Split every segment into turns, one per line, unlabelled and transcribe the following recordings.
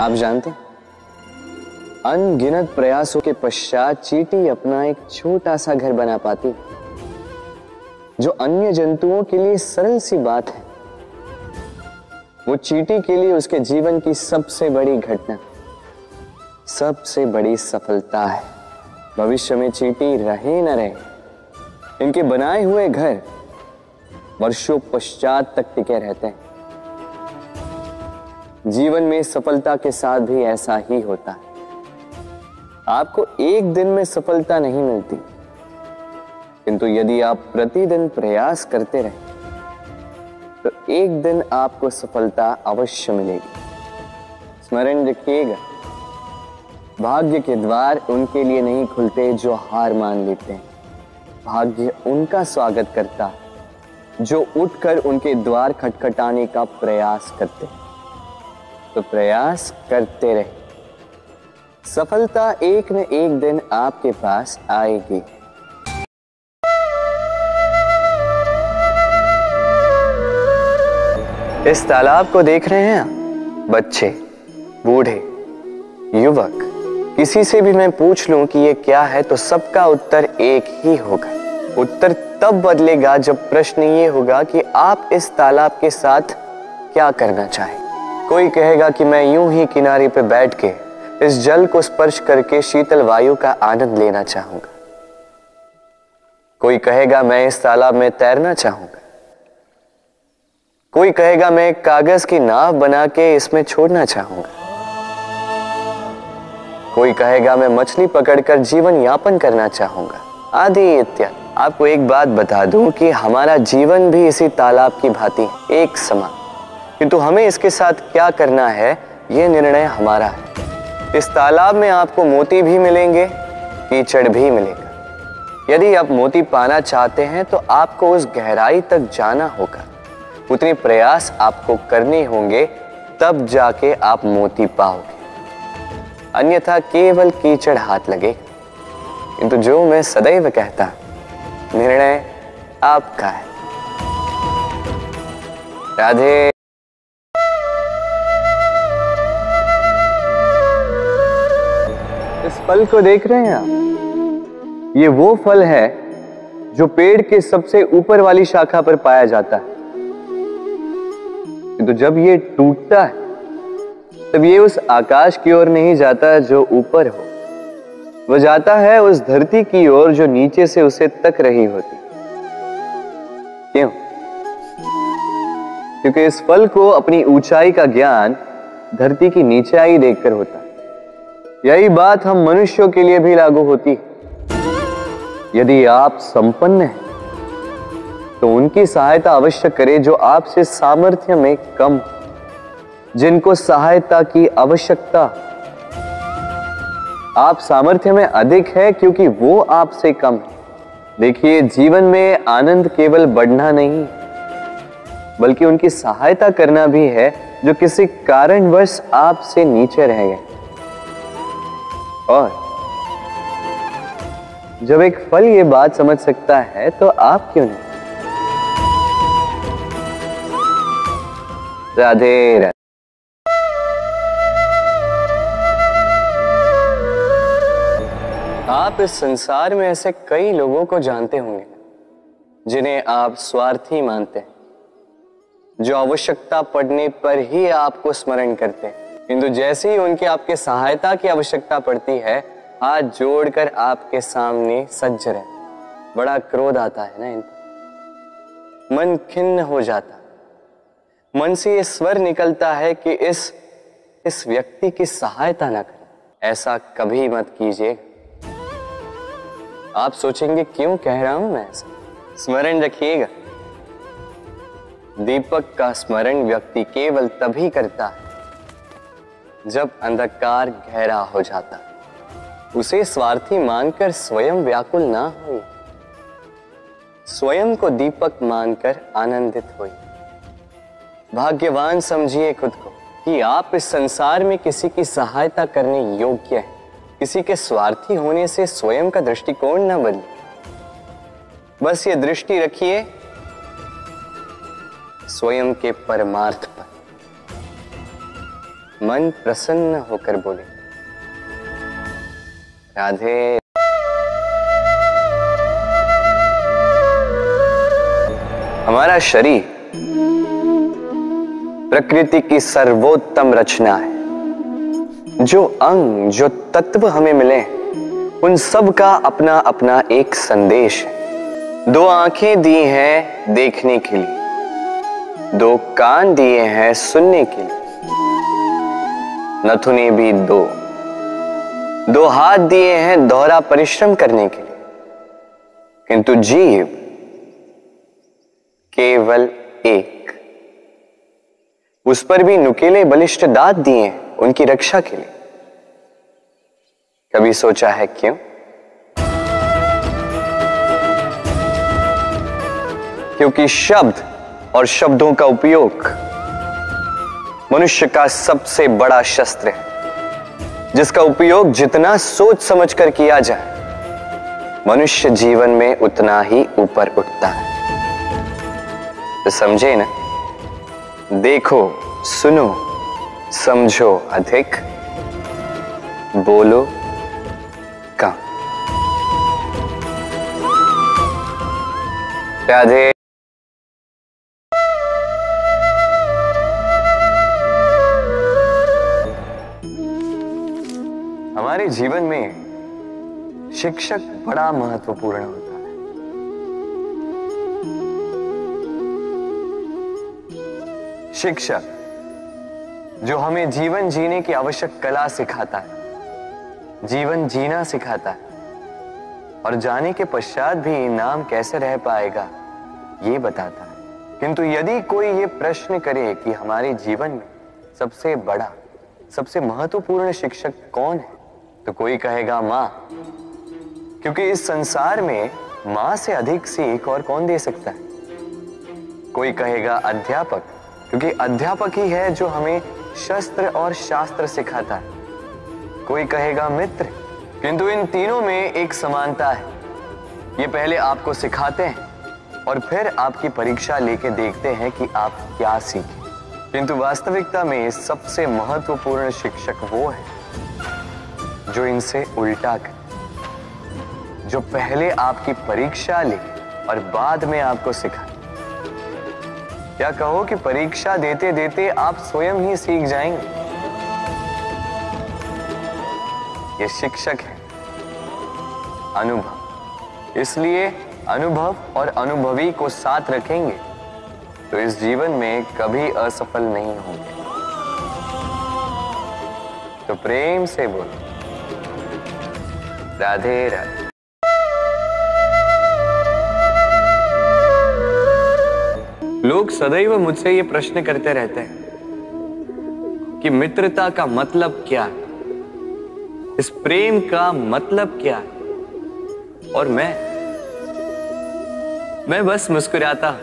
आप जानते हैं, अनगिनत प्रयासों के पश्चात चींटी अपना एक छोटा सा घर बना पाती, जो अन्य जंतुओं के लिए सरल सी बात है, वो चींटी के लिए उसके जीवन की सबसे बड़ी घटना, सबसे बड़ी सफलता है। भविष्य में चींटी रहे न रहे, इनके बनाए हुए घर वर्षों पश्चात तक टिके रहते हैं। जीवन में सफलता के साथ भी ऐसा ही होता है। आपको एक दिन में सफलता नहीं मिलती, किंतु यदि आप प्रतिदिन प्रयास करते रहे तो एक दिन आपको सफलता अवश्य मिलेगी। स्मरण रखिएगा, भाग्य के द्वार उनके लिए नहीं खुलते जो हार मान लेते हैं। भाग्य उनका स्वागत करता है जो उठकर उनके द्वार खटखटाने का प्रयास करते हैं। तो प्रयास करते रहे, सफलता एक न एक दिन आपके पास आएगी। इस तालाब को देख रहे हैं आप? बच्चे, बूढ़े, युवक, किसी से भी मैं पूछ लूं कि ये क्या है तो सबका उत्तर एक ही होगा। उत्तर तब बदलेगा जब प्रश्न ये होगा कि आप इस तालाब के साथ क्या करना चाहें। कोई कहेगा कि मैं यूं ही किनारे पे बैठ के इस जल को स्पर्श करके शीतल वायु का आनंद लेना चाहूंगा। कोई कहेगा मैं इस तालाब में तैरना चाहूंगा। कोई कहेगा मैं एक कागज की नाव बना के इसमें छोड़ना चाहूंगा। कोई कहेगा मैं मछली पकड़कर जीवन यापन करना चाहूंगा, आदि इत्यादि। आपको एक बात बता दूं कि हमारा जीवन भी इसी तालाब की भांति एक समान, किंतु हमें इसके साथ क्या करना है यह निर्णय हमारा है। इस तालाब में आपको मोती भी मिलेंगे, कीचड़ भी मिलेगा। यदि आप मोती पाना चाहते हैं तो आपको उस गहराई तक जाना होगा, उतने प्रयास आपको करने होंगे, तब जाके आप मोती पाओगे। अन्यथा केवल कीचड़ हाथ लगे। किंतु जो मैं सदैव कहता, निर्णय आपका है। राधे। इस फल को देख रहे हैं आप? ये वो फल है जो पेड़ के सबसे ऊपर वाली शाखा पर पाया जाता है। तो जब ये टूटता है तब ये उस आकाश की ओर नहीं जाता जो ऊपर हो, वह जाता है उस धरती की ओर जो नीचे से उसे तक रही होती। क्यों? क्योंकि इस फल को अपनी ऊंचाई का ज्ञान धरती की नीचाई देखकर होता है। यही बात हम मनुष्यों के लिए भी लागू होती है। यदि आप संपन्न हैं तो उनकी सहायता अवश्य करें जो आपसे सामर्थ्य में कम, जिनको सहायता की आवश्यकता। आप सामर्थ्य में अधिक है क्योंकि वो आपसे कम है। देखिए, जीवन में आनंद केवल बढ़ना नहीं बल्कि उनकी सहायता करना भी है जो किसी कारणवश आपसे नीचे रह गए। और जब एक फल ये बात समझ सकता है तो आप क्यों नहीं? राधे राधे। आप इस संसार में ऐसे कई लोगों को जानते होंगे जिन्हें आप स्वार्थी मानते हैं, जो आवश्यकता पड़ने पर ही आपको स्मरण करते हैं, किंतु जैसे ही उनके आपके सहायता की आवश्यकता पड़ती है हाथ जोड़कर आपके सामने सज्ज रहते। बड़ा क्रोध आता है ना इन पर, मन खिन्न हो जाता, मन से ये स्वर निकलता है कि इस व्यक्ति की सहायता ना करें। ऐसा कभी मत कीजिए। आप सोचेंगे क्यों कह रहा हूं मैं ऐसा? स्मरण रखिएगा, दीपक का स्मरण व्यक्ति केवल तभी करता है जब अंधकार गहरा हो जाता है। उसे स्वार्थी मानकर स्वयं व्याकुल ना हो, स्वयं को दीपक मानकर आनंदित होइए। भाग्यवान समझिए खुद को कि आप इस संसार में किसी की सहायता करने योग्य हैं। किसी के स्वार्थी होने से स्वयं का दृष्टिकोण न बदले। बस ये दृष्टि रखिए स्वयं के परमार्थ पर। मन प्रसन्न होकर बोली, राधे। हमारा शरीर प्रकृति की सर्वोत्तम रचना है। जो अंग, जो तत्व हमें मिले, उन सब का अपना अपना एक संदेश है। 2 आंखें दी हैं देखने के लिए, 2 कान दिए हैं सुनने के लिए, नथुने भी 2 हाथ दिए हैं दोहरा परिश्रम करने के लिए, किंतु जीव केवल एक। उस पर भी नुकीले बलिष्ठ दांत दिए हैं उनकी रक्षा के लिए। कभी सोचा है क्यों? क्योंकि शब्द और शब्दों का उपयोग मनुष्य का सबसे बड़ा शस्त्र है, जिसका उपयोग जितना सोच समझकर किया जाए, मनुष्य जीवन में उतना ही ऊपर उठता है। तो समझे ना? देखो, सुनो, समझो अधिक, बोलो कम। राधे। हमारे जीवन में शिक्षक बड़ा महत्वपूर्ण होता है। शिक्षक जो हमें जीवन जीने की आवश्यक कला सिखाता है, जीवन जीना सिखाता है, और जाने के पश्चात भी नाम कैसे रह पाएगा ये बताता है। किंतु यदि कोई ये प्रश्न करे कि हमारे जीवन में सबसे बड़ा, सबसे महत्वपूर्ण शिक्षक कौन है, तो कोई कहेगा मां, क्योंकि इस संसार में मां से अधिक सीख और कौन दे सकता है। कोई कहेगा अध्यापक, क्योंकि अध्यापक ही है जो हमें शस्त्र और शास्त्र सिखाता है। कोई कहेगा मित्र, किंतु इन तीनों में एक समानता है। ये पहले आपको सिखाते हैं और फिर आपकी परीक्षा लेके देखते हैं कि आप क्या सीखे। किंतु वास्तविकता में सबसे महत्वपूर्ण शिक्षक वो है जो इनसे उल्टा करे, जो पहले आपकी परीक्षा ले और बाद में आपको सिखाए। क्या कहो कि परीक्षा देते देते आप स्वयं ही सीख जाएंगे। ये शिक्षक है अनुभव। इसलिए अनुभव और अनुभवी को साथ रखेंगे तो इस जीवन में कभी असफल नहीं होंगे। तो प्रेम से बोलो, राधे राधे। लोग सदैव मुझसे ये प्रश्न करते रहते हैं कि मित्रता का मतलब क्या है, इस प्रेम का मतलब क्या है, और मैं बस मुस्कुराता हूं,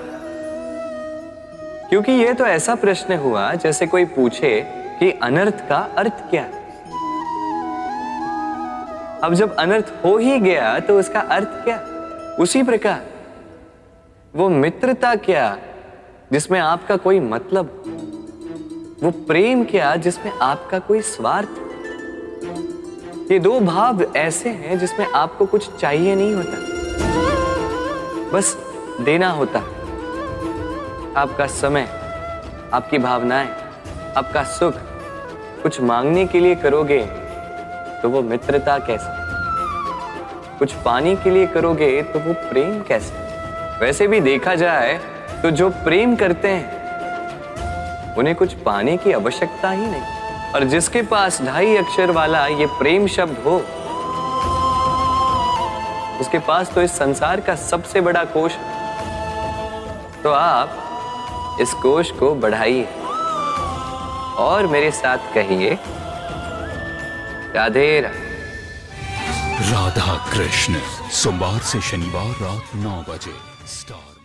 क्योंकि यह तो ऐसा प्रश्न हुआ जैसे कोई पूछे कि अनर्थ का अर्थ क्या है। अब जब अनर्थ हो ही गया तो उसका अर्थ क्या? उसी प्रकार वो मित्रता क्या जिसमें आपका कोई मतलब, वो प्रेम क्या जिसमें आपका कोई स्वार्थ। ये 2 भाव ऐसे हैं जिसमें आपको कुछ चाहिए नहीं होता, बस देना होता है। आपका समय, आपकी भावनाएं, आपका सुख कुछ मांगने के लिए करोगे तो वो मित्रता कैसे? कुछ पाने के लिए करोगे तो वो प्रेम कैसे? वैसे भी देखा जाए तो जो प्रेम करते हैं उन्हें कुछ पाने की आवश्यकता ही नहीं, और जिसके पास 2.5 अक्षर वाला ये प्रेम शब्द हो, उसके पास तो इस संसार का सबसे बड़ा कोश है। तो आप इस कोश को बढ़ाइए और मेरे साथ कहिए, राधे राधे।
राधा कृष्ण, सोमवार से शनिवार रात 9 बजे स्टार।